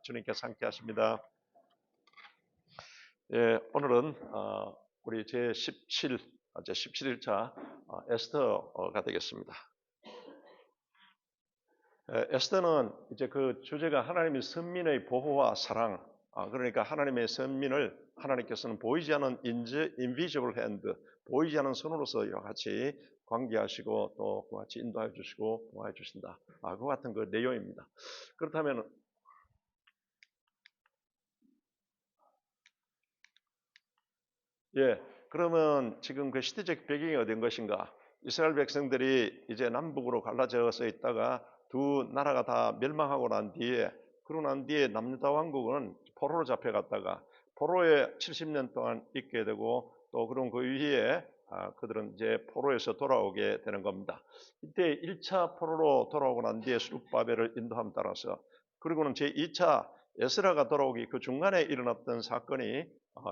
주님께서 함께 하십니다. 예, 오늘은 우리 제 17일차 에스더가 되겠습니다. 에스더는 이제 그 주제가 하나님의 선민의 보호와 사랑, 그러니까 하나님의 선민을 하나님께서는 보이지 않은 invisible hand, 보이지 않은 손으로서 이와 같이 관계하시고 또 그와 같이 인도해 주시고 보호해 주신다. 그와 같은 그 내용입니다. 그렇다면 그러면 지금 그 시대적 배경이 어딘 것인가? 이스라엘 백성들이 이제 남북으로 갈라져서 있다가 두 나라가 다 멸망하고 난 뒤에, 그러고 난 뒤에 남유다 왕국은 포로로 잡혀갔다가 포로에 70년 동안 있게 되고, 또 그런 그 위에 그들은 이제 포로에서 돌아오게 되는 겁니다. 이때 1차 포로로 돌아오고 난 뒤에 수룹바벨을 인도함 따라서, 그리고는 제 2차 에스라가 돌아오기 그 중간에 일어났던 사건이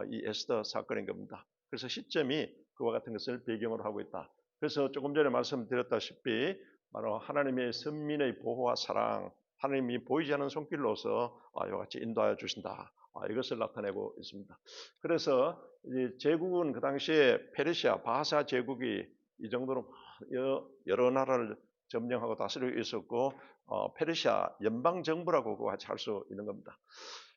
이 에스더 사건인 겁니다. 그래서 시점이 그와 같은 것을 배경으로 하고 있다. 그래서 조금 전에 말씀드렸다시피 바로 하나님의 선민의 보호와 사랑, 하나님이 보이지 않는 손길로서 이와 같이 인도하여 주신다. 이것을 나타내고 있습니다. 그래서 제국은 그 당시에 페르시아, 바사 제국이 이 정도로 여러 나라를 점령하고 다스리고 있었고, 페르시아 연방 정부라고 그와 같이 할 수 있는 겁니다.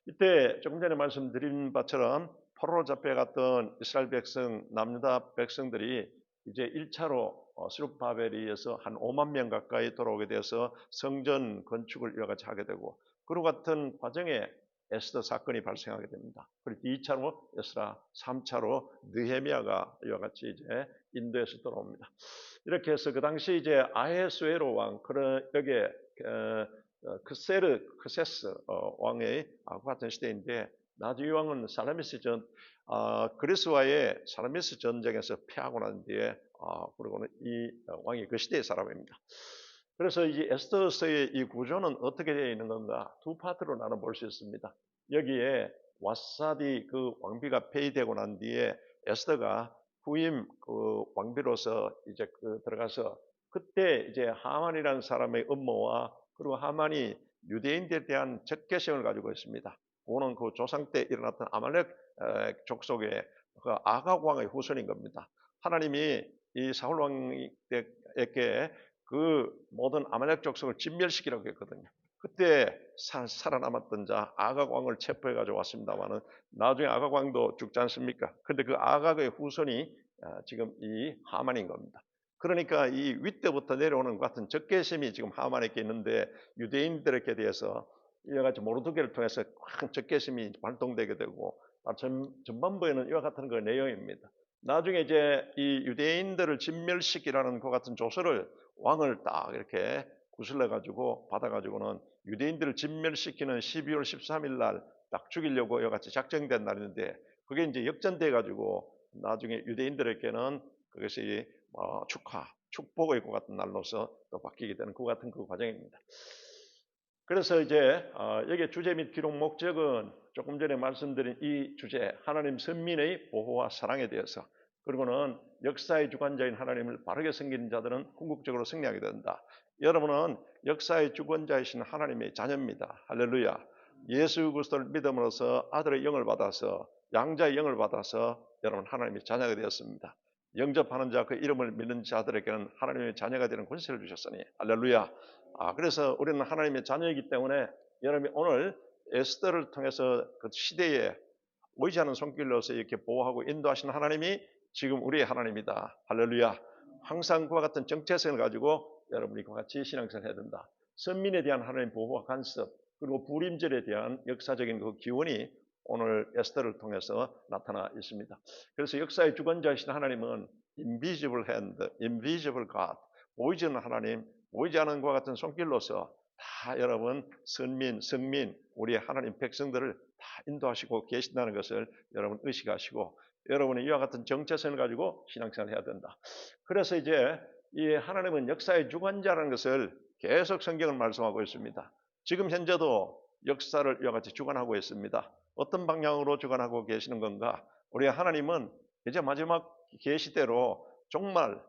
이때 조금 전에 말씀드린 바처럼 포로로 잡혀갔던 이스라엘 백성, 남유다 백성들이 이제 1차로 스룹바벨에 의해서 한 5만 명 가까이 돌아오게 되어서 성전 건축을 이와 같이 하게 되고, 그와 같은 과정에 에스더 사건이 발생하게 됩니다. 그리고 2차로 에스라, 3차로 느헤미야가 이와 같이 이제 인도에서 돌아옵니다. 이렇게 해서 그 당시 이제 아헤스웨로 왕, 여기에 크세스 왕의 같은 시대인데, 나중에 왕은 그리스와의 살라미스 전쟁에서 패하고 난 뒤에 그리고는 이 왕이 그 시대의 사람입니다. 그래서 이 에스더서의 이 구조는 어떻게 되어 있는 건가? 두 파트로 나눠 볼 수 있습니다. 여기에 와사디 그 왕비가 폐위되고 난 뒤에 에스더가 후임 그 왕비로서 이제 들어가서, 그때 이제 하만이라는 사람의 음모와, 그리고 하만이 유대인들에 대한 적개심을 가지고 있습니다. 그거는 그 조상 때 일어났던 아말렉 족속의 그 아각 왕의 후손인 겁니다. 하나님이 이 사울 왕에게 그 모든 아말렉 족속을 진멸시키라고 했거든요. 그때 살아남았던 자 아각 왕을 체포해 가지고 왔습니다만은, 나중에 아각 왕도 죽지 않습니까? 근데 그 아각의 후손이 지금 이 하만인 겁니다. 그러니까 이 윗때부터 내려오는 것 같은 적개심이 지금 하만에게 있는데, 유대인들에게 대해서 이와 같이 모르드게를 통해서 큰 적개심이 발동되게 되고, 전반부에는 이와 같은 그 내용입니다. 나중에 이제 이 유대인들을 진멸시키라는 그 같은 조서를 왕을 딱 이렇게 구슬러 가지고 받아가지고는 유대인들을 진멸시키는 12월 13일 날 딱 죽이려고 이와 같이 작정된 날인데, 그게 이제 역전돼 가지고 나중에 유대인들에게는 그것이 축복의 그 같은 날로서 또 바뀌게 되는 그 같은 그 과정입니다. 그래서 이제 여기에 주제 및 기록 목적은 조금 전에 말씀드린 이 주제, 하나님 선민의 보호와 사랑에 대해서, 그리고는 역사의 주관자인 하나님을 바르게 섬기는 자들은 궁극적으로 승리하게 된다. 여러분은 역사의 주권자이신 하나님의 자녀입니다. 할렐루야. 예수 그리스도를 믿음으로써 아들의 영을 받아서, 양자의 영을 받아서 여러분 하나님의 자녀가 되었습니다. 영접하는 자, 그 이름을 믿는 자들에게는 하나님의 자녀가 되는 권세를 주셨으니 할렐루야. 그래서 우리는 하나님의 자녀이기 때문에 여러분이 오늘 에스더를 통해서 그 시대에 보이지 않는 손길로서 이렇게 보호하고 인도하시는 하나님이 지금 우리의 하나님이다. 할렐루야. 항상 그와 같은 정체성을 가지고 여러분이 그와 같이 신앙생활을 해야 된다. 선민에 대한 하나님 보호와 간섭, 그리고 불임절에 대한 역사적인 그 기원이 오늘 에스더를 통해서 나타나 있습니다. 그래서 역사의 주권자이신 하나님은 invisible hand, invisible God, 보이지 않는 하나님, 보이지 않는 것과 같은 손길로서 다 여러분 선민, 성민, 우리의 하나님 백성들을 다 인도하시고 계신다는 것을 여러분 의식하시고, 여러분이 이와 같은 정체성을 가지고 신앙생활을 해야 된다. 그래서 이제 이 하나님은 역사의 주관자라는 것을 계속 성경은 말씀하고 있습니다. 지금 현재도 역사를 이와 같이 주관하고 있습니다. 어떤 방향으로 주관하고 계시는 건가? 우리 하나님은 이제 마지막 계시대로 정말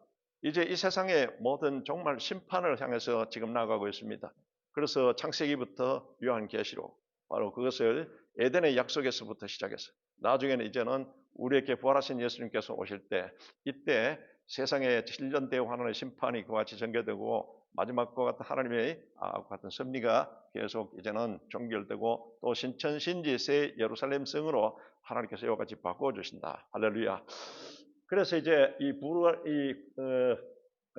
이제 이 세상의 모든 정말 심판을 향해서 지금 나아가고 있습니다. 그래서 창세기부터 요한계시록, 바로 그것을 에덴의 약속에서부터 시작해서 나중에는 이제는 우리에게 부활하신 예수님께서 오실 때 이때 세상의 진전되어 하나님의 심판이 그와 같이 전개되고 마지막과 같은 하나님의 같은 섭리가 계속 이제는 종결되고 또 신천신지 새 예루살렘 성으로 하나님께서 이와 같이 바꿔주신다. 할렐루야. 그래서 이제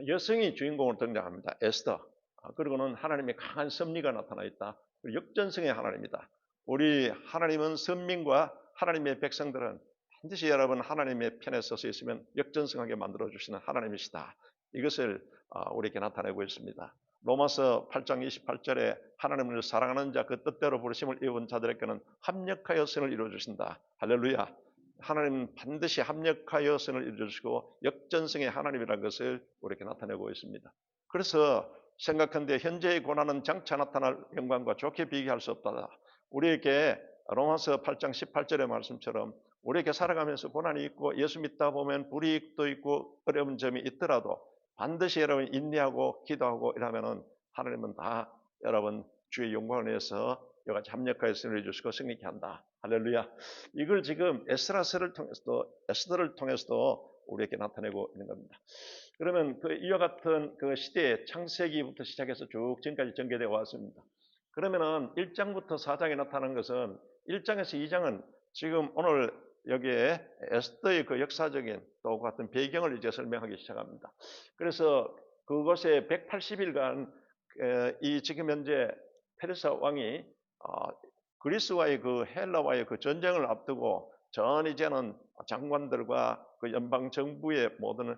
여성이 주인공으로 등장합니다. 에스더. 그리고는 하나님의 강한 섭리가 나타나 있다. 역전성의 하나님이다. 우리 하나님은 선민과 하나님의 백성들은 반드시 여러분 하나님의 편에 서서 있으면 역전승하게 만들어주시는 하나님이시다. 이것을 우리에게 나타내고 있습니다. 로마서 8장 28절에 하나님을 사랑하는 자 그 뜻대로 부르심을 입은 자들에게는 합력하여 선을 이루어주신다. 할렐루야. 하나님은 반드시 합력하여 선을 이루어주시고 역전승의 하나님이라는 것을 우리에게 나타내고 있습니다. 그래서 생각한데 현재의 고난은 장차 나타날 영광과 좋게 비교할 수 없다. 우리에게 로마서 8장 18절의 말씀처럼 우리에게 살아가면서 고난이 있고 예수 믿다 보면 불이익도 있고 어려운 점이 있더라도 반드시 여러분 인내하고 기도하고 이러면은 하나님은 다 여러분 주의 영광을 위해서 여기까지 합력하여 승리해 주시고 승리케 한다. 할렐루야. 이걸 지금 에스더를 통해서도 우리에게 나타내고 있는 겁니다. 그러면 이와 같은 그 시대의 창세기부터 시작해서 쭉 지금까지 전개되어 왔습니다. 그러면은 1장부터 4장에 나타나는 것은 1장에서 2장은 지금 오늘 여기에 에스더의 그 역사적인 또 같은 배경을 이제 설명하기 시작합니다. 그래서 그곳에 180일간 이 지금 현재 페르시아 왕이 그리스와의 그 헬라와의 그 전쟁을 앞두고 전 이제는 장관들과 그 연방 정부의 모든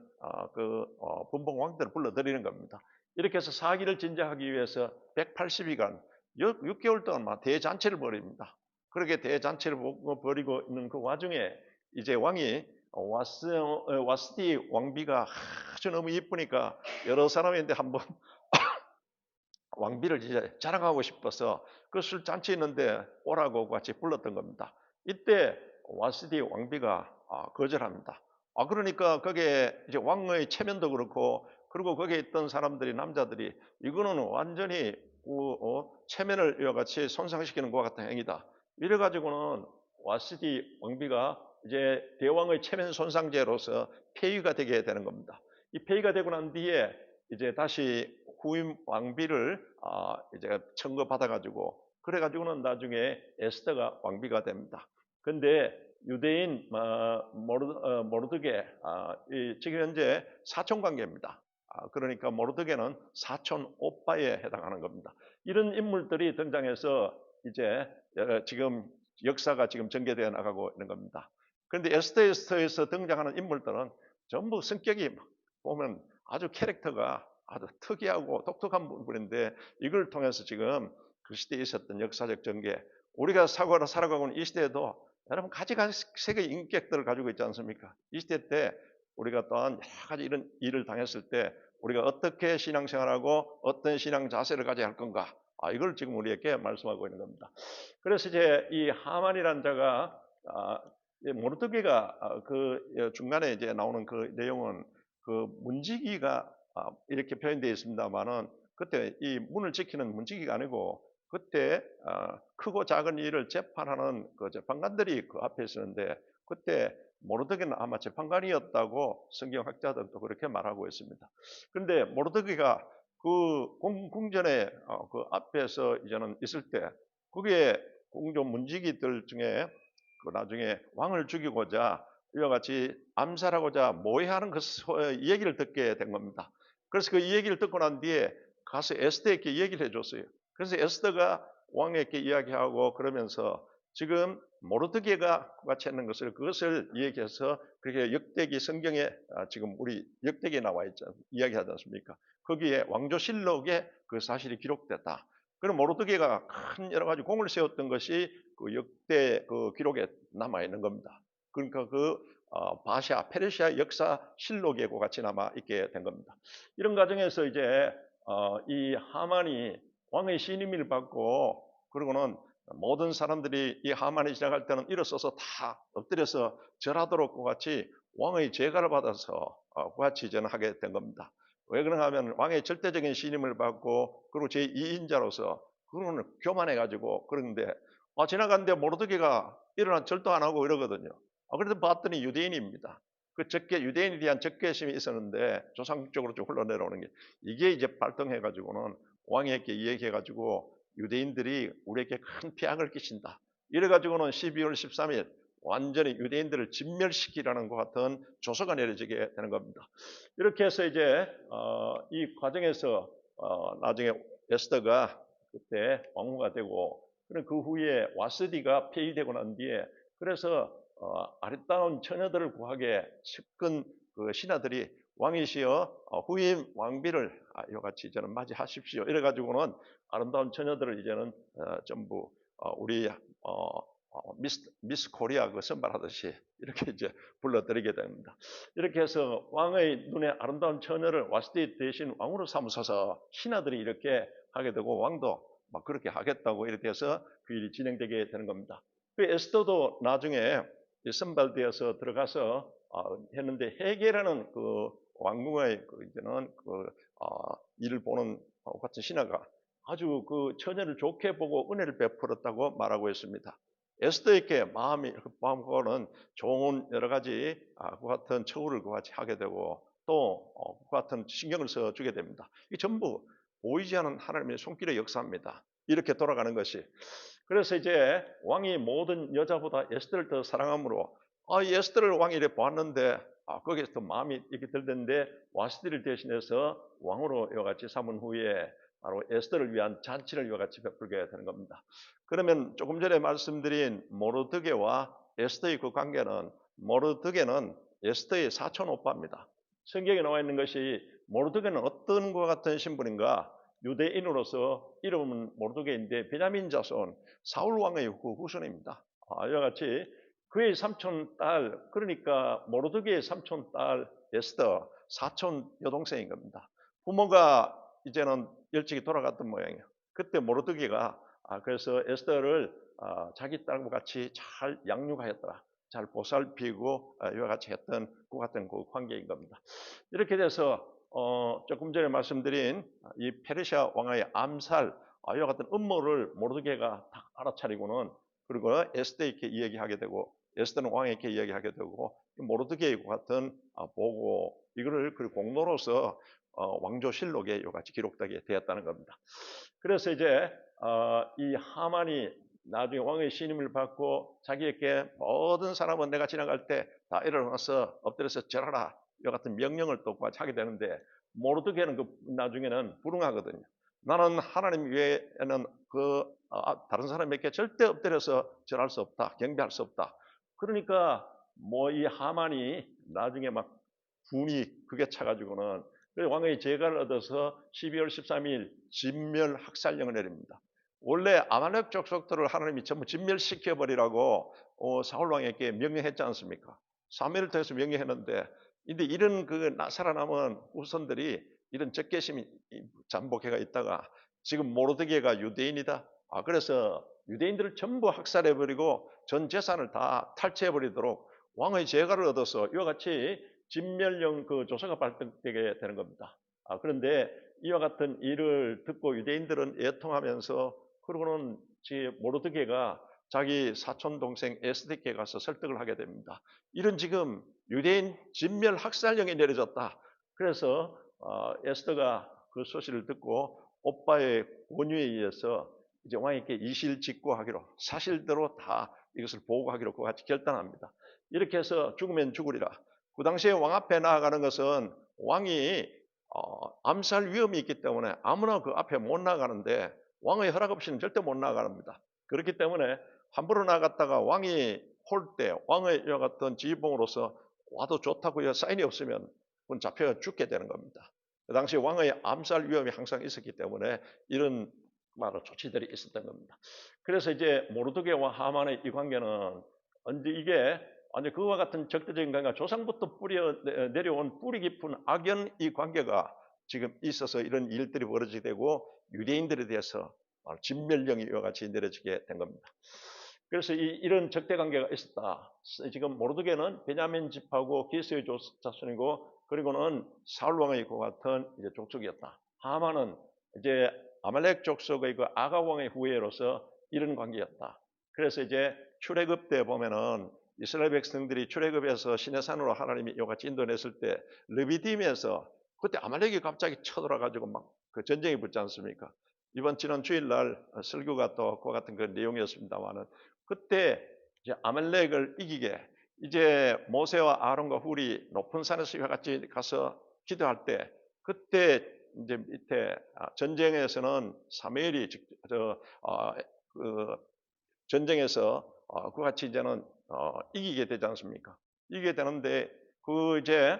분봉 왕들을 불러들이는 겁니다. 이렇게 해서 사기를 진작하기 위해서 180일간 6개월 동안 대잔치를 벌입니다. 그렇게 대잔치를 벌이고 있는 그 와중에 이제 왕이 와스디 왕비가 아주 너무 이쁘니까 여러 사람인데 한번 왕비를 이제 자랑하고 싶어서 그 술잔치 있는데 오라고 같이 불렀던 겁니다. 이때 와스디 왕비가 거절합니다. 그러니까 거기에 이제 왕의 체면도 그렇고 그리고 거기에 있던 사람들이 남자들이 이거는 완전히 체면을 이와 같이 손상시키는 것과 같은 행위다. 이래가지고는 와스디 왕비가 이제 대왕의 체면 손상죄로서 폐위가 되게 되는 겁니다. 이 폐위가 되고 난 뒤에 이제 다시 후임 왕비를 이제 청구받아가지고 그래가지고는 나중에 에스더가 왕비가 됩니다. 근데 유대인 모르드게 지금 현재 사촌 관계입니다. 그러니까 모르드게는 사촌 오빠에 해당하는 겁니다. 이런 인물들이 등장해서 이제 지금 역사가 지금 전개되어 나가고 있는 겁니다. 그런데 에스더에서 등장하는 인물들은 전부 성격이 보면 아주 캐릭터가 아주 특이하고 독특한 분인데 이걸 통해서 지금 그 시대에 있었던 역사적 전개 우리가 살아가고 있는 이 시대에도 여러분 가지가지의 인격들을 가지고 있지 않습니까? 이 시대 때 우리가 또한 여러 가지 이런 일을 당했을 때 우리가 어떻게 신앙생활하고 어떤 신앙 자세를 가져야 할 건가? 이걸 지금 우리에게 말씀하고 있는 겁니다. 그래서 이제 이 하만이라는 자가 모르드게가 그 중간에 이제 나오는 그 내용은 그 문지기가 이렇게 표현되어 있습니다만은 그때 이 문을 지키는 문지기가 아니고 그때 크고 작은 일을 재판하는 그 재판관들이 그 앞에 있었는데 그때 모르드게는 아마 재판관이었다고 성경학자들은 또 그렇게 말하고 있습니다. 그런데 모르드게가 그 궁전에 그 앞에서 이제는 있을 때 그게 궁전 문지기들 중에 그 나중에 왕을 죽이고자 이와 같이 암살하고자 모해하는 그 얘기를 듣게 된 겁니다. 그래서 그 얘기를 듣고 난 뒤에 가서 에스더에게 얘기를 해줬어요. 그래서 에스더가 왕에게 이야기하고 그러면서 지금 모르드게가 같이 했는 것을 그것을 얘기해서 그렇게 역대기 성경에 지금 우리 역대기에 나와 있죠. 이야기하지 않습니까? 거기에 왕조실록에 그 사실이 기록됐다. 그럼 모르드게가 큰 여러 가지 공을 세웠던 것이 그 역대 그 기록에 남아 있는 겁니다. 그러니까 그 페르시아 역사 실록에 같이 남아 있게 된 겁니다. 이런 과정에서 이제 이 하만이 왕의 신임을 받고 그러고는 모든 사람들이 이 하만이 지나갈 때는 일어서서 다 엎드려서 절하도록 같이 왕의 제가를 받아서 같이 이제는 하게 된 겁니다. 왜 그런가 하면 왕의 절대적인 신임을 받고 그리고 제2인자로서 그거는 교만해가지고 그런데 지나갔는데 모르드게가 일어나 절도 안 하고 이러거든요. 그래도 봤더니 유대인입니다. 그 유대인에 대한 적개심이 있었는데 조상적으로 좀 흘러내려오는 게 이게 이제 발동해가지고는 왕에게 이야기해가지고 유대인들이 우리에게 큰 피악을 끼친다. 이래가지고는 12월 13일 완전히 유대인들을 진멸시키라는 것 같은 조서가 내려지게 되는 겁니다. 이렇게 해서 이제 이 과정에서 나중에 에스더가 그때 왕후가 되고 그 후에 와스디가 폐위되고 난 뒤에 그래서 아름다운 처녀들을 구하게 측근 그 신하들이 왕이시여 후임 왕비를 이와 같이 이제는 맞이하십시오. 이래가지고는 아름다운 처녀들을 이제는 전부 우리 미스 코리아 그 선발하듯이 이렇게 이제 불러드리게 됩니다. 이렇게 해서 왕의 눈에 아름다운 처녀를 와스디 대신 왕으로 삼으셔서 신하들이 이렇게 하게 되고 왕도 막 그렇게 하겠다고 이렇게 해서 그 일이 진행되게 되는 겁니다. 그 에스더도 나중에 선발되어서 들어가서 했는데 헤게라는 그 왕궁의 이제는 일을 보는 같은 신하가 아주 그 처녀를 좋게 보고 은혜를 베풀었다고 말하고 있습니다. 에스더에게 마음이 마음과는 좋은 여러 가지 그 같은 처우를 그 같이 하게 되고 또 그 같은 신경을 써주게 됩니다. 이 전부 보이지 않는 하나님의 손길의 역사입니다. 이렇게 돌아가는 것이. 그래서 이제 왕이 모든 여자보다 에스더를 더 사랑함으로 이 에스더를 왕이 이렇게 보았는데 거기에서 더 마음이 이렇게 들던데 와스디를 대신해서 왕으로 이와 같이 삼은 후에 바로 에스더를 위한 잔치를 이와 같이 베풀게 되는 겁니다. 그러면 조금 전에 말씀드린 모르드게와 에스더의 그 관계는 모르드게는 에스더의 사촌 오빠입니다. 성경에 나와 있는 것이 모르드게는 어떤 것 같은 신분인가? 유대인으로서 이름은 모르드게인데 베냐민 자손 사울 왕의 후손입니다. 이와 같이 그의 삼촌 딸 그러니까 모르드게의 삼촌 딸 에스더 사촌 여동생인 겁니다. 부모가 이제는 일찍이 돌아갔던 모양이에요. 그때 모르드게가 그래서 에스더를 자기 딸과 같이 잘 양육하였더라. 잘 보살피고 이와 같이 했던 그 같은 그 관계인 겁니다. 이렇게 돼서 조금 전에 말씀드린 이 페르시아 왕의 암살 이와 같은 음모를 모르드게가 다 알아차리고는 그리고 에스더에게 이야기하게 되고 에스더는 왕에게 이야기하게 되고 모르드게와 같은 보고 이거를 그 공로로서 왕조실록에 이와 같이 기록되게 되었다는 겁니다. 그래서 이제 이 하만이 나중에 왕의 신임을 받고 자기에게 모든 사람은 내가 지나갈 때 다 일어나서 엎드려서 절하라 이와 같은 명령을 또 하게 되는데 모르드게는 나중에는 불응하거든요. 나는 하나님 외에는 다른 사람에게 절대 엎드려서 절할 수 없다. 경배할 수 없다. 그러니까 뭐 이 하만이 나중에 막 분이 그게 차가지고는 왕의 재가를 얻어서 12월 13일 진멸 학살령을 내립니다. 원래 아말렉 족속들을 하나님이 전부 진멸시켜버리라고 사울 왕에게 명령했지 않습니까? 사무엘을 통해서 명령했는데 근데 이런 그 살아남은 후손들이 이런 적개심이 잠복해가 있다가 지금 모르드게가 유대인이다. 그래서 유대인들을 전부 학살해버리고 전 재산을 다 탈취해버리도록 왕의 재가를 얻어서 이와 같이 진멸령 그 조서가 발표되게 되는 겁니다. 그런데 이와 같은 일을 듣고 유대인들은 애통하면서 그러고는 모르드게가 자기 사촌 동생 에스더에게 가서 설득을 하게 됩니다. 이런 지금 유대인 진멸 학살령이 내려졌다. 그래서 에스더가 그 소식을 듣고 오빠의 권유에 의해서 이제 왕에게 이실직고하기로 사실대로 다 이것을 보고하기로 그와 같이 결단합니다. 이렇게 해서 죽으면 죽으리라. 그 당시에 왕 앞에 나아가는 것은 왕이 암살 위험이 있기 때문에 아무나 그 앞에 못 나가는데 왕의 허락 없이는 절대 못 나갑니다. 그렇기 때문에 함부로 나갔다가 왕이 홀 때 왕의 이와 같은 지휘봉으로서 와도 좋다고 사인이 없으면 그건 잡혀 죽게 되는 겁니다. 그 당시 왕의 암살 위험이 항상 있었기 때문에 이런 말로 조치들이 있었던 겁니다. 그래서 이제 모르드게와 하만의 이 관계는 언제 이게 완전 그와 같은 적대적인 관계가 조상부터 내려온 뿌리 깊은 악연 이 관계가 지금 있어서 이런 일들이 벌어지게 되고 유대인들에 대해서 진멸령이 이와 같이 내려지게 된 겁니다. 그래서 이런 적대 관계가 있었다. 지금 모르드게는 베냐민 집하고 기스의 자손이고 그리고는 사울 왕의 그 같은 이제 족속이었다. 하만은 이제 아말렉 족속의 그 아가 왕의 후예로서 이런 관계였다. 그래서 이제 출애굽 때 보면은 이스라엘 백성들이 출애굽에서 시내산으로 하나님이 이같이 인도냈을 때 르비딤에서 그때 아말렉이 갑자기 쳐들어 가지고 막 그 전쟁이 붙지 않습니까? 이번 지난 주일날 설교가 또 그와 같은 그 내용이었습니다만은 그때 이제 아말렉을 이기게 이제 모세와 아론과 훌이 높은 산에서 이와 같이 가서 기도할 때 그때 이제 밑에 전쟁에서는 사무엘이 그 전쟁에서 그와 같이 이제는 이기게 되지 않습니까? 이기게 되는데 그 이제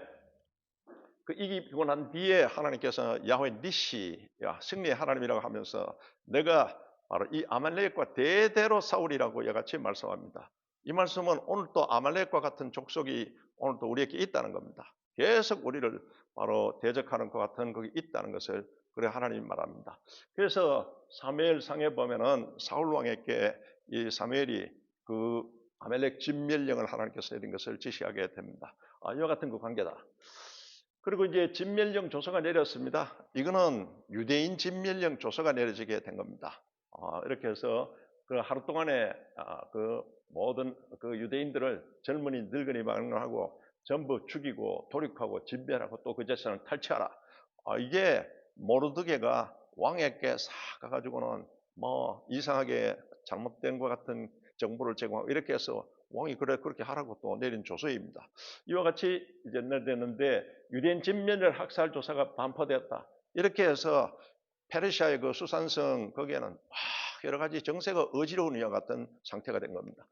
그 이기고 난 뒤에 하나님께서 야훼 니시야 승리의 하나님이라고 하면서 내가 바로 이 아말렉과 대대로 싸우리라고 이같이 말씀합니다. 이 말씀은 오늘 또 아말렉과 같은 족속이 오늘 또 우리에게 있다는 겁니다. 계속 우리를 바로 대적하는 것 같은 그게 있다는 것을 그래 하나님이 말합니다. 그래서 사무엘상에 보면은 사울 왕에게 이 사무엘이 그 아말렉 진멸령을 하나님께서 내린 것을 지시하게 됩니다. 이와 같은 그 관계다. 그리고 이제 진멸령 조서가 내렸습니다. 이거는 유대인 진멸령 조서가 내려지게 된 겁니다. 이렇게 해서 그 하루 동안에 그 모든 그 유대인들을 젊은이 늙은이 막론하고 전부 죽이고 돌이하고 진멸하고 또 그 재산을 탈취하라. 이게 모르드게가 왕에게 싹 가가지고는 뭐 이상하게 잘못된 것 같은 정보를 제공하고 이렇게 해서 왕이 그렇게 하라고 또 내린 조서입니다. 이와 같이 이제 내렸는데 유대인 진멸 학살 조사가 반포되었다. 이렇게 해서 페르시아의 그 수산성 거기에는 여러 가지 정세가 어지러운 이와 같은 상태가 된 겁니다.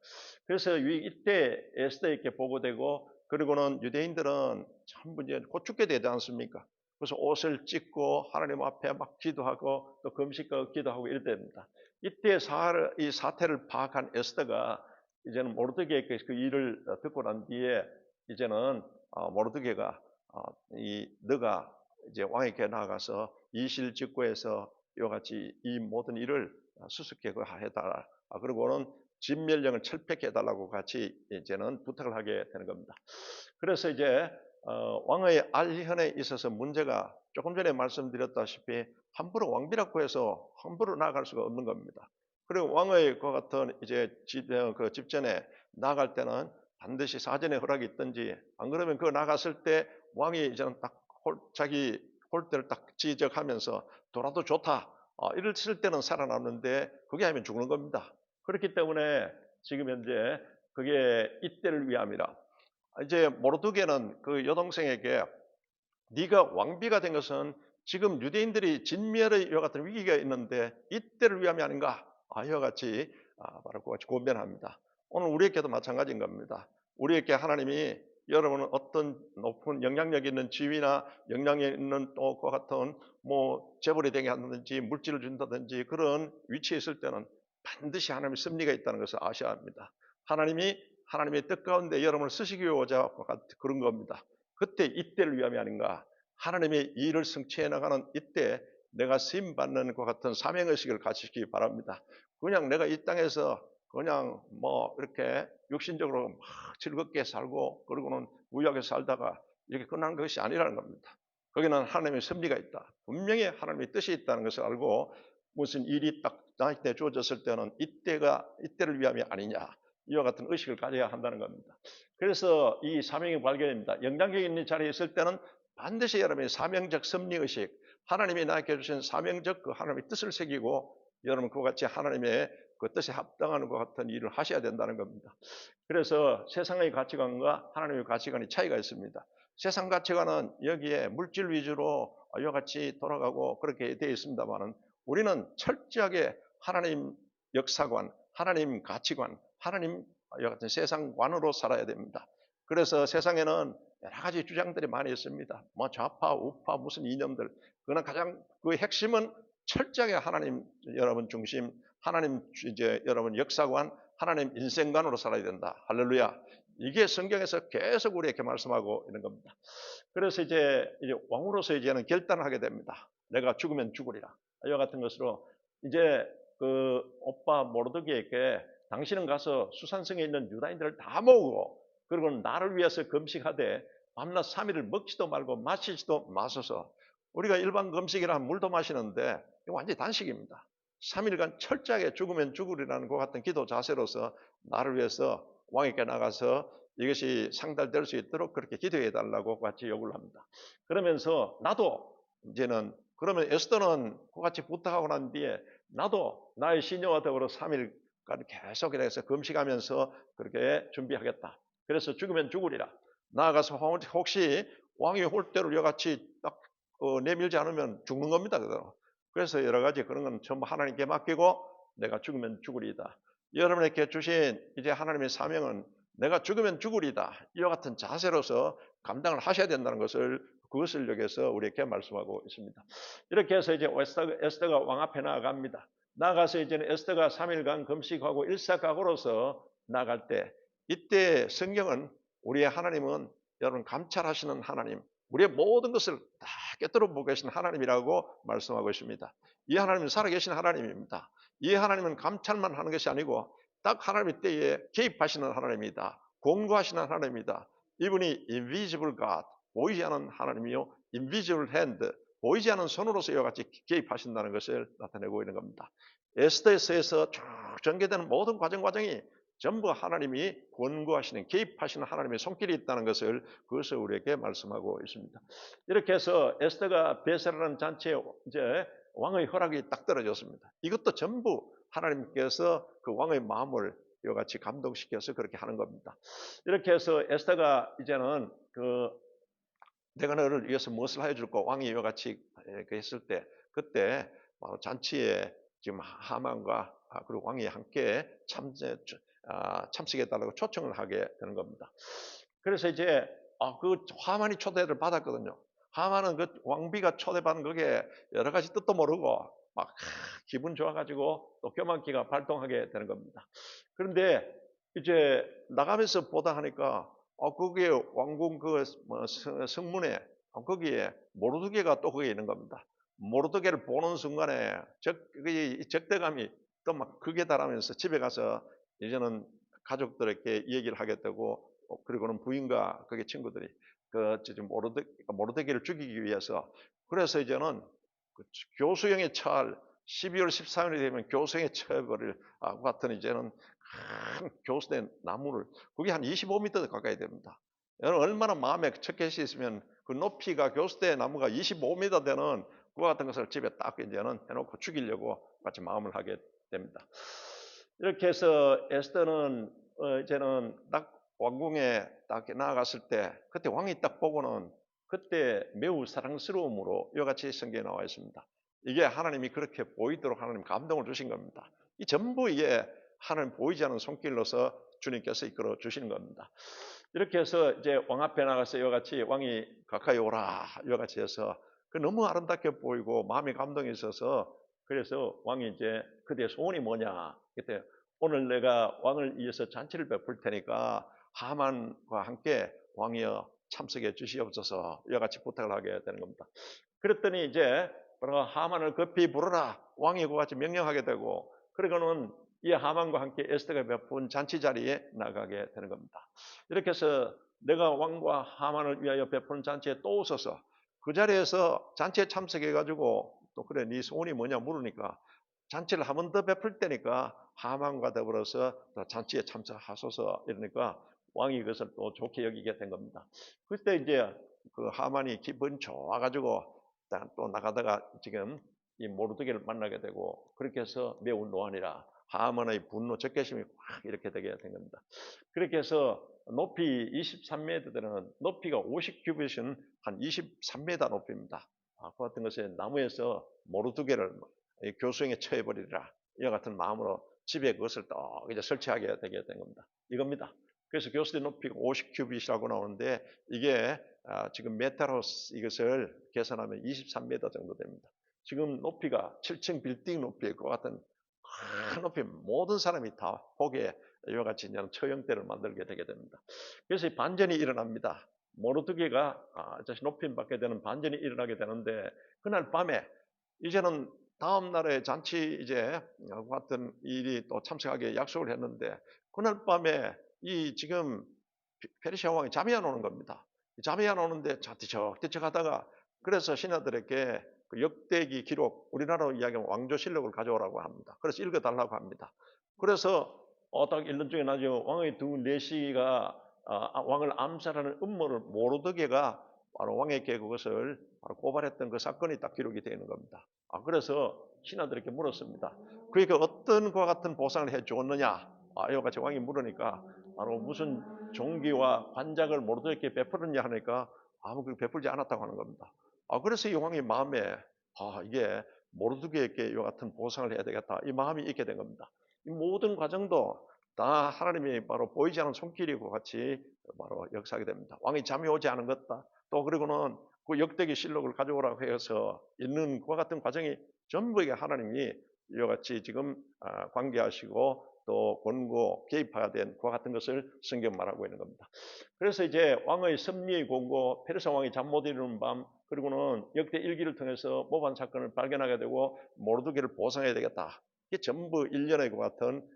그래서 이때 에스더에게 보고되고 그리고는 유대인들은 전부 이제 곧 죽게 되지 않습니까? 그래서 옷을 찢고 하나님 앞에 막 기도하고 또 금식하고 기도하고 이럴 때입니다. 이때 이 사태를 파악한 에스더가 이제는 모르드게에게 그 일을 듣고 난 뒤에 이제는 모르드게가 너가 이제 왕에게 나아가서 이실직고해서 이와 같이 이 모든 일을 수습하게 해달라. 그리고는 진멸령을 철폐해달라고 같이 이제는 부탁을 하게 되는 겁니다. 그래서 이제 왕의 알현에 있어서 문제가 조금 전에 말씀드렸다시피 함부로 왕비라고 해서 함부로 나아갈 수가 없는 겁니다. 그리고 왕의 그 같은 이제 그 집전에 나아갈 때는 반드시 사전에 허락이 있든지 안 그러면 그 나갔을 때 왕이 이제는 딱 자기 홀대를 딱 지적하면서 돌아도 좋다. 이랬을 때는 살아남는데 그게 아니면 죽는 겁니다. 그렇기 때문에 지금 현재 그게 이때를 위함이라. 이제 모르드게는 그 여동생에게 네가 왕비가 된 것은 지금 유대인들이 진멸의 이와 같은 위기가 있는데 이때를 위함이 아닌가? 이와 같이 바로 그와 같이 고변합니다. 오늘 우리에게도 마찬가지인 겁니다. 우리에게 하나님이 여러분은 어떤 높은 영향력 있는 지위나 영향력 있는 또 그와 같은 뭐 재벌이 되게 한다든지 물질을 준다든지 그런 위치에 있을 때는 반드시 하나님의 섭리가 있다는 것을 아셔야 합니다. 하나님의 뜻 가운데 여러분을 쓰시기 위하자 그런 겁니다. 그때 이때를 위함이 아닌가? 하나님의 일을 성취해 나가는 이때 내가 쓰임 받는 것 같은 사명의식을 가지시기 바랍니다. 그냥 내가 이 땅에서 그냥 뭐 이렇게 육신적으로 막 즐겁게 살고 그러고는 무유하게 살다가 이렇게 끝난 것이 아니라는 겁니다. 거기는 하나님의 섭리가 있다. 분명히 하나님의 뜻이 있다는 것을 알고 무슨 일이 딱 나한테 주어졌을 때는 이때를 위함이 아니냐. 이와 같은 의식을 가져야 한다는 겁니다. 그래서 이 사명이 발견됩니다. 영향력 있는 자리에 있을 때는 반드시 여러분의 사명적 섭리의식, 하나님이 나에게 주신 사명적 그 하나님의 뜻을 새기고 여러분 그와 같이 하나님의 그 뜻에 합당하는 것 같은 일을 하셔야 된다는 겁니다. 그래서 세상의 가치관과 하나님의 가치관이 차이가 있습니다. 세상 가치관은 여기에 물질 위주로 이와 같이 돌아가고 그렇게 되어 있습니다만 우리는 철저하게 하나님 역사관, 하나님 가치관, 하나님 이와 같은 세상관으로 살아야 됩니다. 그래서 세상에는 여러 가지 주장들이 많이 있습니다. 뭐 좌파, 우파, 무슨 이념들. 그러나 가장 그 핵심은 철저하게 하나님 여러분 중심, 하나님 이제 여러분 역사관, 하나님 인생관으로 살아야 된다. 할렐루야. 이게 성경에서 계속 우리에게 말씀하고 있는 겁니다. 그래서 이제 왕으로서 이제는 결단을 하게 됩니다. 내가 죽으면 죽으리라. 이와 같은 것으로 이제 그 오빠 모르드게에게 당신은 가서 수산성에 있는 유다인들을 다 모으고 그리고 나를 위해서 금식하되 밤낮 3일을 먹지도 말고 마시지도 마소서. 우리가 일반 금식이라 물도 마시는데 이거 완전히 단식입니다. 3일간 철저하게 죽으면 죽으리라는 것 같은 기도 자세로서 나를 위해서 왕에게 나가서 이것이 상달될 수 있도록 그렇게 기도해 달라고 같이 요구를 합니다. 그러면서 나도 이제는 그러면 에스더는 그같이 부탁하고 난 뒤에 나도 나의 시녀와 더불어 3일간 계속 해서 금식하면서 그렇게 준비하겠다. 그래서 죽으면 죽으리라. 나아가서 혹시 왕이 홀대로 이같이 딱 내밀지 않으면 죽는 겁니다. 그대로. 그래서 여러 가지 그런 건 전부 하나님께 맡기고 내가 죽으면 죽으리다. 여러분에게 주신 이제 하나님의 사명은 내가 죽으면 죽으리다. 이와 같은 자세로서 감당을 하셔야 된다는 것을 그것을 여기서 우리에게 말씀하고 있습니다. 이렇게 해서 이제 에스더가 왕 앞에 나아갑니다. 나아가서 이제는 에스더가 3일간 금식하고 일사각오로서 나갈 때 이때 성경은 우리의 하나님은 여러분 감찰하시는 하나님, 우리의 모든 것을 다 꿰뚫어 보고 계신 하나님이라고 말씀하고 있습니다. 이 하나님은 살아계신 하나님입니다. 이 하나님은 감찰만 하는 것이 아니고 딱 하나님의 때에 개입하시는 하나님이다. 공부하시는 하나님이다. 이분이 invisible God, 보이지 않는 하나님이요, invisible hand, 보이지 않는 손으로서 이와 같이 개입하신다는 것을 나타내고 있는 겁니다. 에스더에서 쭉 전개되는 모든 과정이 전부 하나님이 권고하시는, 개입하시는 하나님의 손길이 있다는 것을 그것을 우리에게 말씀하고 있습니다. 이렇게 해서 에스더가 베세라는 잔치에 이제 왕의 허락이 딱 떨어졌습니다. 이것도 전부 하나님께서 그 왕의 마음을 이와 같이 감동시켜서 그렇게 하는 겁니다. 이렇게 해서 에스더가 이제는 내가 너를 위해서 무엇을 해줄까 왕이 이와 같이 했을 때 그때 잔치에 지금 하만과 그리고 왕이 함께 참석해달라고 초청을 하게 되는 겁니다. 그래서 이제 그 하만이 초대를 받았거든요. 하만은 그 왕비가 초대받은 그게 여러 가지 뜻도 모르고 막 기분 좋아가지고 또 교만기가 발동하게 되는 겁니다. 그런데 이제 나가면서 보다 하니까 거기에 왕궁 성문에 거기에 모르드게가 또 거기에 있는 겁니다. 모르드게를 보는 순간에 적대감이 또 막 크게 달하면서 집에 가서 이제는 가족들에게 얘기를 하게 되고 그리고는 부인과 그게 친구들이 모르드게를 죽이기 위해서 그래서 이제는 교수형에 처할 12월 13일이 되면 교수형에 처해버릴 같은 이제는 큰 교수대 나무를 그게 한 25m 가까이 됩니다. 여러분 얼마나 마음에 척켓이 있으면 그 높이가 교수대 나무가 25m 되는 그와 같은 것을 집에 딱 이제는 해놓고 죽이려고 같이 마음을 하게 됩니다. 이렇게 해서 에스더는 이제는 딱 왕궁에 딱 나아갔을 때 그때 왕이 딱 보고는 그때 매우 사랑스러움으로 이와 같이 성경에 나와 있습니다. 이게 하나님이 그렇게 보이도록 하나님 감동을 주신 겁니다. 이 전부 이게 하나님 보이지 않는 손길로서 주님께서 이끌어 주시는 겁니다. 이렇게 해서 이제 왕 앞에 나가서 이와 같이 왕이 가까이 오라 이와 같이 해서 너무 아름답게 보이고 마음이 감동이 있어서 그래서 왕이 이제 그때 소원이 뭐냐 그때 오늘 내가 왕을 위해서 잔치를 베풀 테니까 하만과 함께 왕이여 참석해 주시옵소서 이와 같이 부탁을 하게 되는 겁니다. 그랬더니 이제 하만을 급히 부르라 왕이 그와 같이 명령하게 되고 그러고는 이 하만과 함께 에스더가 베푼 잔치 자리에 나가게 되는 겁니다. 이렇게 해서 내가 왕과 하만을 위하여 베푸는 잔치에 또 오셔서 그 자리에서 잔치에 참석해가지고 또 그래 네 소원이 뭐냐 물으니까 잔치를 한 번 더 베풀 때니까 하만과 더불어서 잔치에 참석하소서 이러니까 왕이 그것을 또 좋게 여기게 된 겁니다. 그때 이제 그 하만이 기분 좋아가지고 또 나가다가 지금 이 모르드게를 만나게 되고 그렇게 해서 매우 노하니라 하만의 분노 적개심이 확 이렇게 되게 된 겁니다. 그렇게 해서 높이 23m 되는 높이가 50규빗은 한 23m 높이입니다. 그 같은 것에 나무에서 모르드게를 교수형에 처해버리리라 이와 같은 마음으로 집에 그것을 또 이제 설치하게 되게 된 겁니다. 이겁니다. 그래서 교수대 높이가 50규빗이라고 나오는데 이게 지금 메타로 이것을 계산하면 23m 정도 됩니다. 지금 높이가 7층 빌딩 높이의 것 같은 큰 높이 모든 사람이 다 보기에 이와 같이 그냥 처형대를 만들게 되게 됩니다. 그래서 반전이 일어납니다. 모르드게가 높임 받게 되는 반전이 일어나게 되는데 그날 밤에 이제는 다음 날에 잔치 이제 같은 일이 또 참석하게 약속을 했는데 그날 밤에 이 지금 페르시아 왕이 잠이 안 오는 겁니다. 잠이 안 오는데 뒤척뒤척 하다가 그래서 신하들에게 그 역대기 기록, 우리나라로 이야기하면 왕조실록을 가져오라고 합니다. 그래서 읽어달라고 합니다. 그래서 딱 1년 중에 나죠. 왕의 두 내시가 왕을 암살하는 음모를 모르드게가 바로 왕에게 그것을 바로 고발했던 그 사건이 딱 기록이 되어 있는 겁니다. 그래서 신하들에게 물었습니다. 그에게 어떤 그와 같은 보상을 해 주었느냐? 이와 같이 왕이 물으니까 바로 무슨 종기와 관작을 모르드게에게 베풀었냐 하니까 아무 그 베풀지 않았다고 하는 겁니다. 그래서 이 왕의 마음에 이게 모르드게에게 이와 같은 보상을 해야 되겠다 이 마음이 있게 된 겁니다. 이 모든 과정도 다 하나님이 바로 보이지 않는 손길이고 같이 바로 역사하게 됩니다. 왕이 잠이 오지 않은 것다. 또 그리고는 그 역대기 실록을 가져오라고 해서 있는 그와 같은 과정이 전부 이게 하나님이 이와 같이 지금 관계하시고 또 권고 개입화된 그와 같은 것을 성경 말하고 있는 겁니다. 그래서 이제 왕의 섭리의 권고, 페르사 왕이 잠 못 이루는 밤, 그리고는 역대 일기를 통해서 모반 사건을 발견하게 되고 모르드게를 보상해야 되겠다. 이게 전부 일련의 것 같은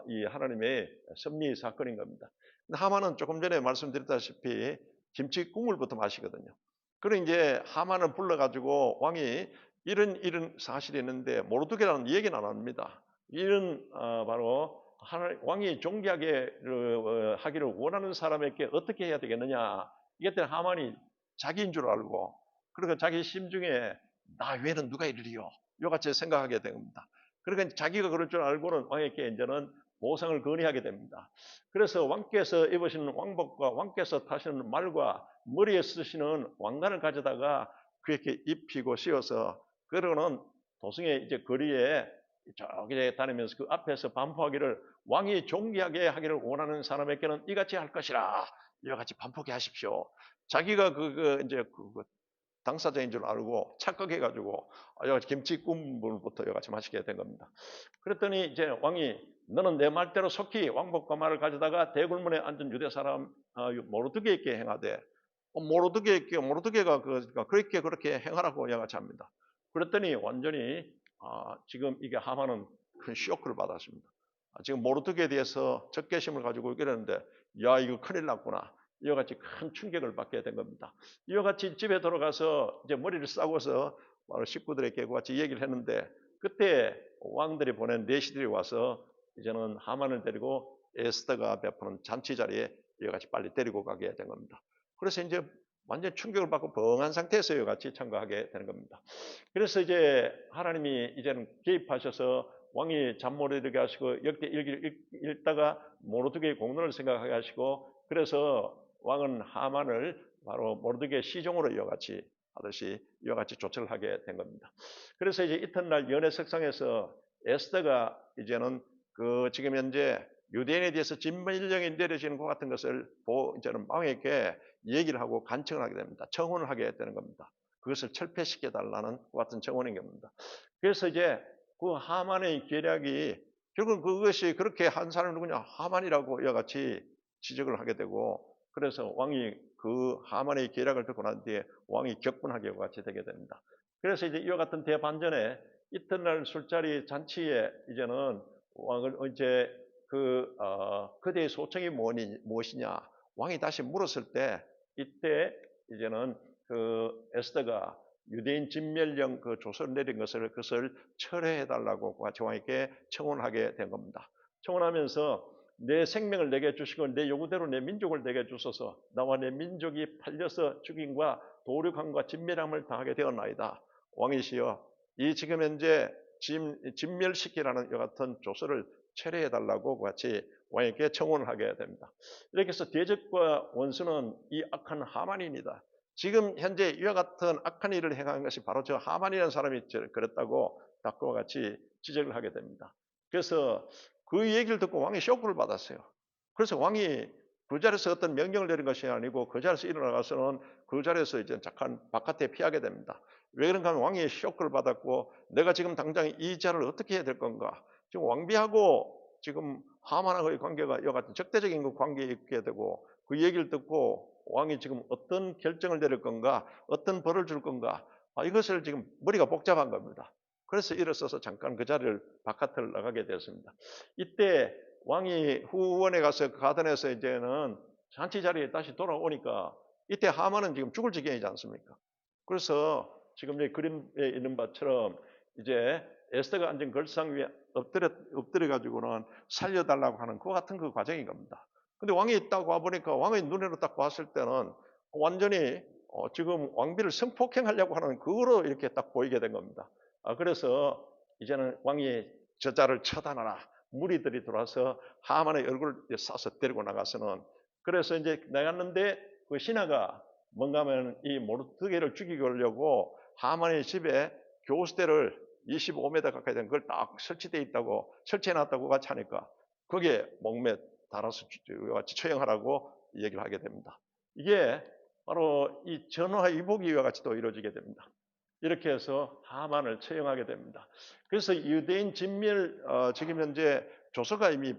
이 하나님의 섭리의 사건인 겁니다. 하만은 조금 전에 말씀드렸다시피 김치 국물부터 마시거든요. 그리고 이제 하만을 불러가지고 왕이 이런 사실이 있는데 모르드게라는 얘기는 안 합니다. 이런 바로 왕이 존귀하게 하기를 원하는 사람에게 어떻게 해야 되겠느냐. 이게 하만이 자기인 줄 알고 그리고 자기 심중에 나 외에는 누가 이르리요. 이같이 생각하게 됩니다. 그러니까 자기가 그럴 줄 알고는 왕에게 이제는 보상을 건의하게 됩니다. 그래서 왕께서 입으시는 왕복과 왕께서 타시는 말과 머리에 쓰시는 왕관을 가져다가 그에게 입히고 씌워서 그러고는 도성의 이제 거리에 저기 다니면서 그 앞에서 반포하기를 왕이 존귀하게 하기를 원하는 사람에게는 이같이 할 것이라 이와 같이 반포하게 하십시오. 자기가 이제 당사자인 줄 알고 착각해가지고 김치 국물부터 여같이 마시게 된 겁니다. 그랬더니 이제 왕이 너는 내 말대로 속히 왕복과 말을 가져다가 대굴문에 앉은 유대 사람 모르드게에게 행하되 모르드게가 그렇게 행하라고 여같이 합니다. 그랬더니 완전히 지금 이게 하만은 큰 쇼크를 받았습니다. 지금 모르드게에 대해서 적개심을 가지고 이러는데 야 이거 큰일 났구나. 이와 같이 큰 충격을 받게 된 겁니다. 이와 같이 집에 들어가서 이제 머리를 싸고서 바로 식구들에게 같이 얘기를 했는데 그때 왕들이 보낸 내시들이 와서 이제는 하만을 데리고 에스더가 베푸는 잔치 자리에 이와 같이 빨리 데리고 가게 된 겁니다. 그래서 이제 완전 충격을 받고 벙한 상태에서 이와 같이 참가하게 되는 겁니다. 그래서 이제 하나님이 이제는 개입하셔서 왕이 잠 못 이루게 하시고 역대 일기를 읽다가 모르드게의 공로를 생각하게 하시고 그래서 왕은 하만을 바로 모르드게의 시종으로 이와같이 하듯이 이와같이 조처를 하게 된 겁니다. 그래서 이제 이튿날 연회 석상에서 에스더가 이제는 지금 현재 유대인에 대해서 진멸령이 내려지는 것 같은 것을 이제는 왕에게 얘기를 하고 간청을 하게 됩니다. 청혼을 하게 되는 겁니다. 그것을 철폐시켜 달라는 것 같은 청혼인 겁니다. 그래서 이제 그 하만의 계략이 결국 그것이 그렇게 한 사람이 누구냐 하만이라고 이와같이 지적을 하게 되고 그래서 왕이 그 하만의 계략을 듣고 난 뒤에 왕이 격분하게 같이 되게 됩니다. 그래서 이제 이와 같은 대반전에 이튿날 술자리 잔치에 이제는 왕을 이제 그대의 소청이 무엇이냐 왕이 다시 물었을 때 이때 이제는 에스더가 유대인 진멸령 조서를 내린 그것을 철회해 달라고 같이 왕에게 청혼하게 된 겁니다. 청혼하면서 내 생명을 내게 주시고 내 요구대로 내 민족을 내게 주소서. 나와 내 민족이 팔려서 죽임과 도륙함과 진멸함을 당하게 되었나이다. 왕이시여 이 지금 현재 진멸시키라는 이 같은 조서를 철회해 달라고 같이 왕에게 청혼을 하게 됩니다. 이렇게 해서 대적과 원수는 이 악한 하만입니다. 지금 현재 이와 같은 악한 일을 행한 것이 바로 저 하만이라는 사람이 그랬다고 닭과 같이 지적을 하게 됩니다. 그래서 그 얘기를 듣고 왕이 쇼크를 받았어요. 그래서 왕이 그 자리에서 어떤 명령을 내린 것이 아니고 그 자리에서 일어나가서는 그 자리에서 이제 잠깐 바깥에 피하게 됩니다. 왜 그런가 하면 왕이 쇼크를 받았고 내가 지금 당장 이 자를 어떻게 해야 될 건가. 지금 왕비하고 지금 하만하고의 관계가 이와 같은 적대적인 관계에 있게 되고 그 얘기를 듣고 왕이 지금 어떤 결정을 내릴 건가 어떤 벌을 줄 건가 이것을 지금 머리가 복잡한 겁니다. 그래서 일어서서 잠깐 그 자리를 바깥을 나가게 되었습니다. 이때 왕이 후원에 가서 가든에서 이제는 잔치 자리에 다시 돌아오니까 이때 하만은 지금 죽을 지경이지 않습니까? 그래서 지금 여기 그림에 있는 바처럼 이제 에스더가 앉은 걸상 위에 엎드려 가지고는 살려달라고 하는 그 같은 그 과정인 겁니다. 근데 왕이 딱 와보니까 왕의 눈으로 딱 봤을 때는 완전히 지금 왕비를 성폭행하려고 하는 그거로 이렇게 딱 보이게 된 겁니다. 그래서 이제는 왕이 저자를 처단하라. 무리들이 들어와서 하만의 얼굴을 쏴서 데리고 나가서는, 그래서 이제 나갔는데 그 신하가 뭔가 하면 이 모르드게를 죽이려고 하만의 집에 교수대를 25m 가까이 된 걸 딱 설치되어 있다고, 설치해놨다고 같이 하니까 거기에 목매 달아서 같이 처형하라고 얘기를 하게 됩니다. 이게 바로 이 전화위복이 이와 같이 또 이루어지게 됩니다. 이렇게 해서 하만을 처형하게 됩니다. 그래서 유대인 진멸 지금 현재 조서가 이미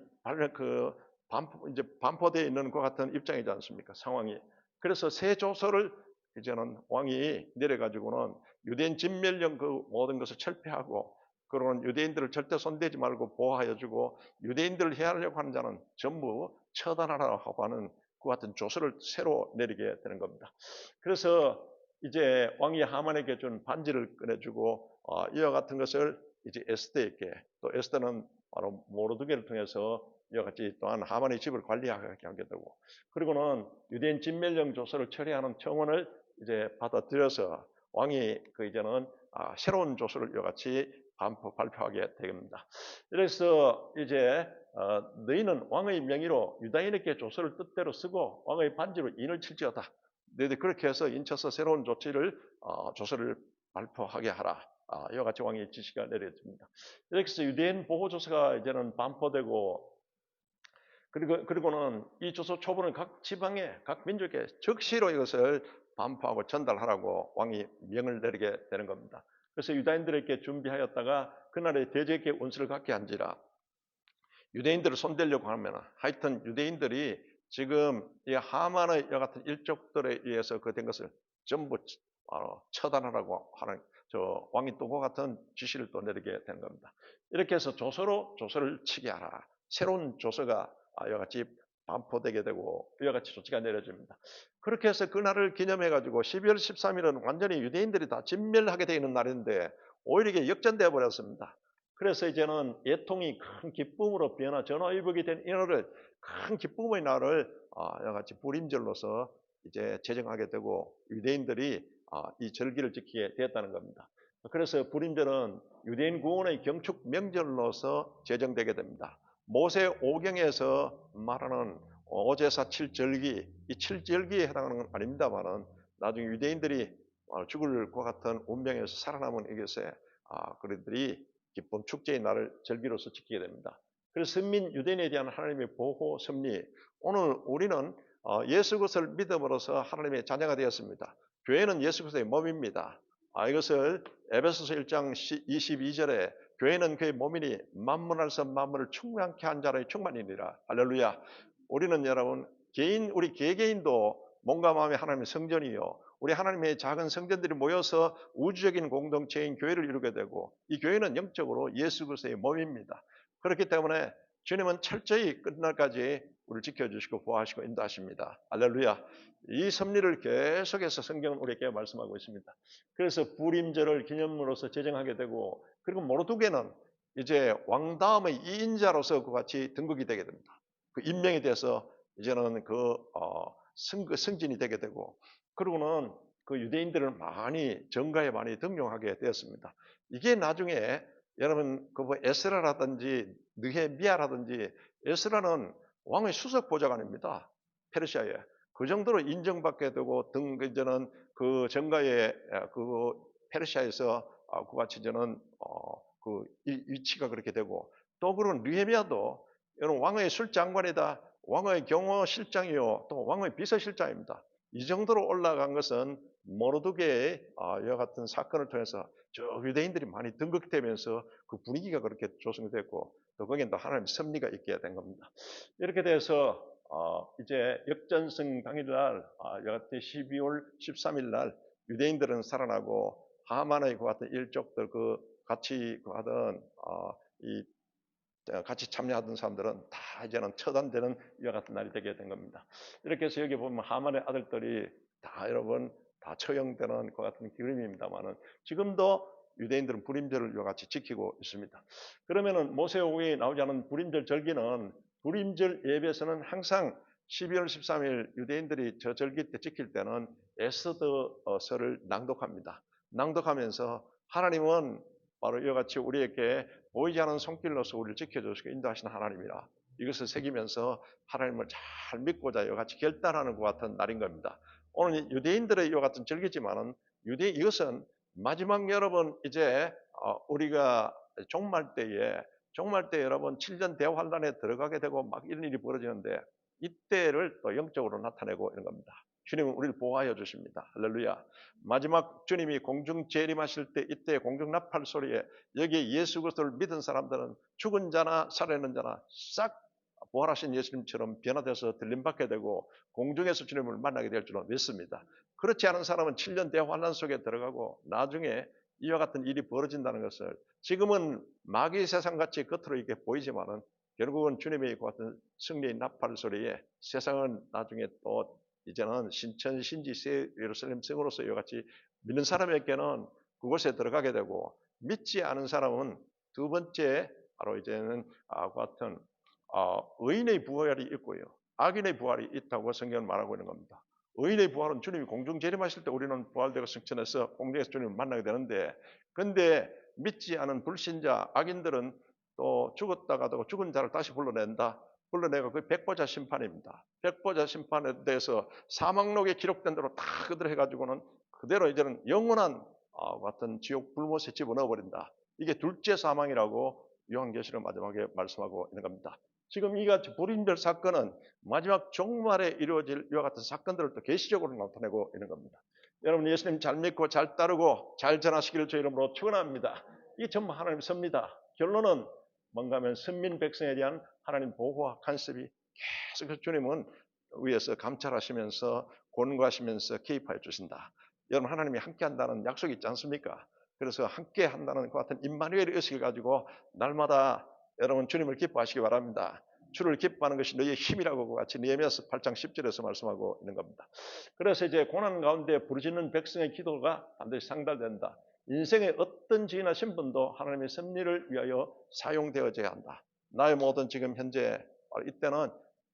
반포되어 있는 것 같은 입장이지 않습니까? 상황이. 그래서 새 조서를 이제는 왕이 내려가지고는 유대인 진멸령 그 모든 것을 철폐하고, 그러는 유대인들을 절대 손대지 말고 보호하여주고, 유대인들을 해하려고 하는 자는 전부 처단하라고 하는 그 같은 조서를 새로 내리게 되는 겁니다. 그래서 이제 왕이 하만에게 준 반지를 꺼내주고 이와 같은 것을 이제 에스더에게, 또 에스더는 바로 모르드게를 통해서 이와 같이 또한 하만의 집을 관리하게 하게 되고, 그리고는 유대인 진멸령 조서를 처리하는 청원을 이제 받아들여서 왕이 그 이제는 새로운 조서를 이와 같이 발표하게 됩니다. 그래서 이제 너희는 왕의 명의로 유다인에게 조서를 뜻대로 쓰고 왕의 반지로 인을 칠지어다. 너희들 그렇게 해서 인쳐서 새로운 조서를 발표하게 하라. 이와 같이 왕의 지시가 내려집니다. 이렇게 해서 유대인 보호조서가 이제는 반포되고, 그리고는 이 조서 초본을 각 지방에, 각 민족에 즉시로 이것을 반포하고 전달하라고 왕이 명을 내리게 되는 겁니다. 그래서 유다인들에게 준비하였다가 그날에 대제에게 원수를 갖게 한지라. 유대인들을 손대려고 하면 하여튼 유대인들이 지금 이 하만의 여 같은 일족들에 의해서 그 된 것을 전부 처단하라고 하는 왕이 또 그 같은 지시를 또 내리게 되는 겁니다. 이렇게 해서 조서를 치게 하라. 새로운 조서가 이와 같이 반포되게 되고 이와 같이 조치가 내려집니다. 그렇게 해서 그날을 기념해 가지고 12월 13일은 완전히 유대인들이 다 진멸하게 되어 있는 날인데 오히려 이게 역전되어 버렸습니다. 그래서 이제는 예통이 큰 기쁨으로 변화, 전화위복이 된 이날을, 큰 기쁨의 날을 이와 같이 불임절로서 이제 제정하게 되고 유대인들이 이 절기를 지키게 되었다는 겁니다. 그래서 불임절은 유대인 구원의 경축 명절로서 제정되게 됩니다. 모세 오경에서 말하는 오제사 7절기, 이 7절기에 해당하는 건 아닙니다만은 나중에 유대인들이 죽을 것 같은 운명에서 살아남은 이것에 그들이 기쁨 축제의 날을 절기로서 지키게 됩니다. 그래서 선민 유대인에 대한 하나님의 보호 섭리, 오늘 우리는 예수 그리스도를 믿음으로써 하나님의 자녀가 되었습니다. 교회는 예수 그리스도의 몸입니다. 이것을 에베소서 1장 22절에 교회는 그의 몸이니 만물에서 만물을 충만케 한 자의 충만이니라. 할렐루야. 우리는 여러분 우리 개개인도 몸과 마음의 하나님의 성전이요, 우리 하나님의 작은 성전들이 모여서 우주적인 공동체인 교회를 이루게 되고, 이 교회는 영적으로 예수 그리스도의 몸입니다. 그렇기 때문에 주님은 철저히 끝날까지 우리를 지켜주시고 보호하시고 인도하십니다. 할렐루야. 이 섭리를 계속해서 성경은 우리에게 말씀하고 있습니다. 그래서 불임절을 기념으로서 제정하게 되고, 그리고 모르드게는 이제 왕 다음의 2인자로서 그같이 등극이 되게 됩니다. 그 임명이 돼서 이제는 승진이 되게 되고, 그리고는 그 유대인들을 정가에 많이 등용하게 되었습니다. 이게 나중에 여러분 에스라라든지 느헤미야라든지, 에스라는 왕의 수석 보좌관입니다. 페르시아에. 그 정도로 인정받게 되고 이제는 그 정가에 그 페르시아에서 그같이 이제는 그 위치가 그렇게 되고, 또 그런 느헤미야도 여러분 왕의 술장관이다, 왕의 경호실장이요, 또 왕의 비서실장입니다. 이 정도로 올라간 것은 모르드게의 이와 같은 사건을 통해서 저 유대인들이 많이 등극되면서 그 분위기가 그렇게 조성됐고, 또 거기에 또 하나님의 섭리가 있게 된 겁니다. 이렇게 돼서 이제 역전승 당일날, 12월 13일 날 유대인들은 살아나고 하만의 그 같은 일족들 같이 같이 참여하던 사람들은 다 이제는 처단되는 이와 같은 날이 되게 된 겁니다. 이렇게 해서 여기 보면 하만의 아들들이 다 여러분 다 처형되는 것 같은 그림입니다만은 지금도 유대인들은 불임절을 이와 같이 지키고 있습니다. 그러면은 모세오경에 나오지 않은 불임절 절기는 불임절 예배에서는 항상 12월 13일 유대인들이 저 절기 때 지킬 때는 에스더서를 낭독합니다. 낭독하면서 하나님은 바로 이와 같이 우리에게 보이지 않은 손길로서 우리를 지켜주시고 인도하시는 하나님이라 이것을 새기면서 하나님을 잘 믿고자 이와 같이 결단하는 것 같은 날인 겁니다. 오늘 유대인들의 이와 같은 절기지만은 이것은 마지막 여러분 이제 우리가 종말 때에 여러분 7년 대환란에 들어가게 되고 막 이런 일이 벌어지는데 이때를 또 영적으로 나타내고 있는 겁니다. 주님은 우리를 보호하여 주십니다. 할렐루야. 마지막 주님이 공중 재림하실 때 이때 공중 나팔 소리에 여기에 예수 그리스도를 믿은 사람들은 죽은 자나 살아있는 자나 싹 부활하신 예수님처럼 변화돼서 들림받게 되고 공중에서 주님을 만나게 될 줄로 믿습니다. 그렇지 않은 사람은 7년 대환란 속에 들어가고 나중에 이와 같은 일이 벌어진다는 것을 지금은 마귀 세상같이 겉으로 이렇게 보이지만은 결국은 주님의 그 같은 승리의 나팔 소리에 세상은 나중에 또 이제는 신천 신지 새 예루살렘 성으로서 이와 같이 믿는 사람에게는 그곳에 들어가게 되고 믿지 않은 사람은 두 번째 바로 이제는 그 같은 의인의 부활이 있고요. 악인의 부활이 있다고 성경은 말하고 있는 겁니다. 의인의 부활은 주님이 공중 재림하실 때 우리는 부활되고 승천해서 공중에서 주님을 만나게 되는데 근데 믿지 않은 불신자 악인들은 또 죽었다가도 죽은 자를 다시 불러내고 그 백보자 심판입니다. 백보자 심판에 대해서 사망록에 기록된 대로 다 그대로 해가지고는 그대로 이제는 영원한 같은 지옥 불못에 집어넣어 버린다. 이게 둘째 사망이라고 요한계시록 마지막에 말씀하고 있는 겁니다. 지금 이같이 불임절 사건은 마지막 종말에 이루어질 이와 같은 사건들을 또 계시적으로 나타내고 있는 겁니다. 여러분 예수님 잘 믿고 잘 따르고 잘 전하시기를 주 이름으로 축원합니다. 이게 전부 하나님 섭니다. 결론은 뭔가 하면 선민 백성에 대한 하나님 보호와 간섭이 계속 주님은 위에서 감찰하시면서 권고하시면서 개입하여 주신다. 여러분 하나님이 함께 한다는 약속이 있지 않습니까? 그래서 함께 한다는 것 같은 임마누엘의 의식을 가지고 날마다 여러분 주님을 기뻐하시기 바랍니다. 주를 기뻐하는 것이 너희의 힘이라고 같이 느헤미야서 8장 10절에서 말씀하고 있는 겁니다. 그래서 이제 고난 가운데 부르짖는 백성의 기도가 반드시 상달된다. 인생의 어떤 지위나 신분도 하나님의 섭리를 위하여 사용되어져야 한다. 나의 모든 지금 현재 이때는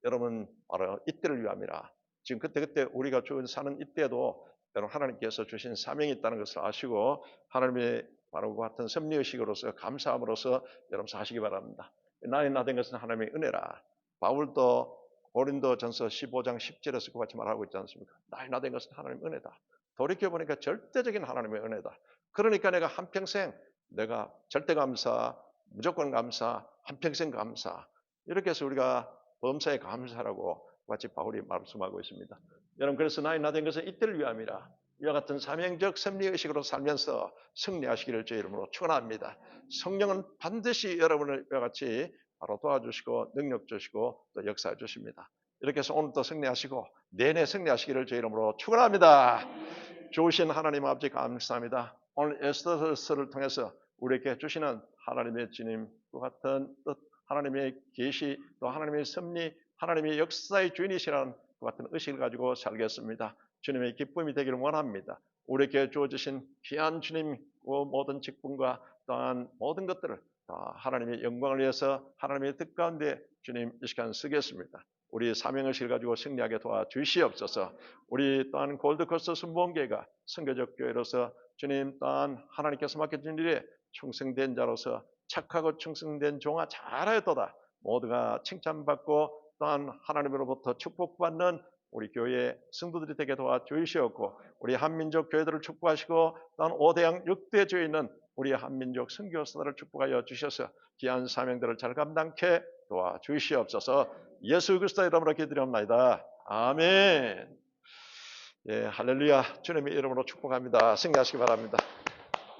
여러분 바로 이때를 위함이라. 지금 그때 우리가 사는 이때도 여러분 하나님께서 주신 사명이 있다는 것을 아시고 하나님의 바로 그 같은 섭리의식으로서 감사함으로써 여러분 사시기 바랍니다. 나의 나된 것은 하나님의 은혜라. 바울도 고린도전서 15장 10절에서 그같이 말하고 있지 않습니까? 나의 나된 것은 하나님의 은혜다. 돌이켜보니까 절대적인 하나님의 은혜다. 그러니까 내가 한평생 내가 절대 감사, 무조건 감사, 한평생 감사 이렇게 해서 우리가 범사에 감사라고 같이 바울이 말씀하고 있습니다. 여러분 그래서 나의 나된 것은 이때를 위함이라. 이와 같은 사명적 섭리의식으로 살면서 승리하시기를 주의 이름으로 축원합니다. 성령은 반드시 여러분을 이와 같이 바로 도와주시고 능력 주시고 또 역사해 주십니다. 이렇게 해서 오늘도 승리하시고 내내 승리하시기를 주의 이름으로 축원합니다. 좋으신 하나님 아버지 감사합니다. 오늘 에스더서를 통해서 우리에게 주시는 하나님의 지님과 같은 뜻, 하나님의 계시, 또 하나님의 섭리, 하나님의 역사의 주인이시라는 그 같은 의식을 가지고 살겠습니다. 주님의 기쁨이 되기를 원합니다. 우리에게 주어주신 귀한 주님의 모든 직분과 또한 모든 것들을 다 하나님의 영광을 위해서 하나님의 뜻 가운데 주님 이 시간 쓰겠습니다. 우리 사명의식을 가지고 승리하게 도와주시옵소서. 우리 또한 골드코스트 순복음교회가 선교적 교회로서 주님 또한 하나님께서 맡겨준 일에 충성된 자로서 착하고 충성된 종아 잘하였도다. 모두가 칭찬받고 또한 하나님으로부터 축복받는 우리 교회 성도들이 되게 도와주시옵고 우리 한민족 교회들을 축복하시고 또한 5대양 6대주에 있는 우리 한민족 선교사들을 축복하여 주셔서 귀한 사명들을 잘 감당케 도와주시옵소서. 예수 그리스도의 이름으로 기도드립니다. 아멘. 예, 할렐루야. 주님의 이름으로 축복합니다. 승리하시기 바랍니다.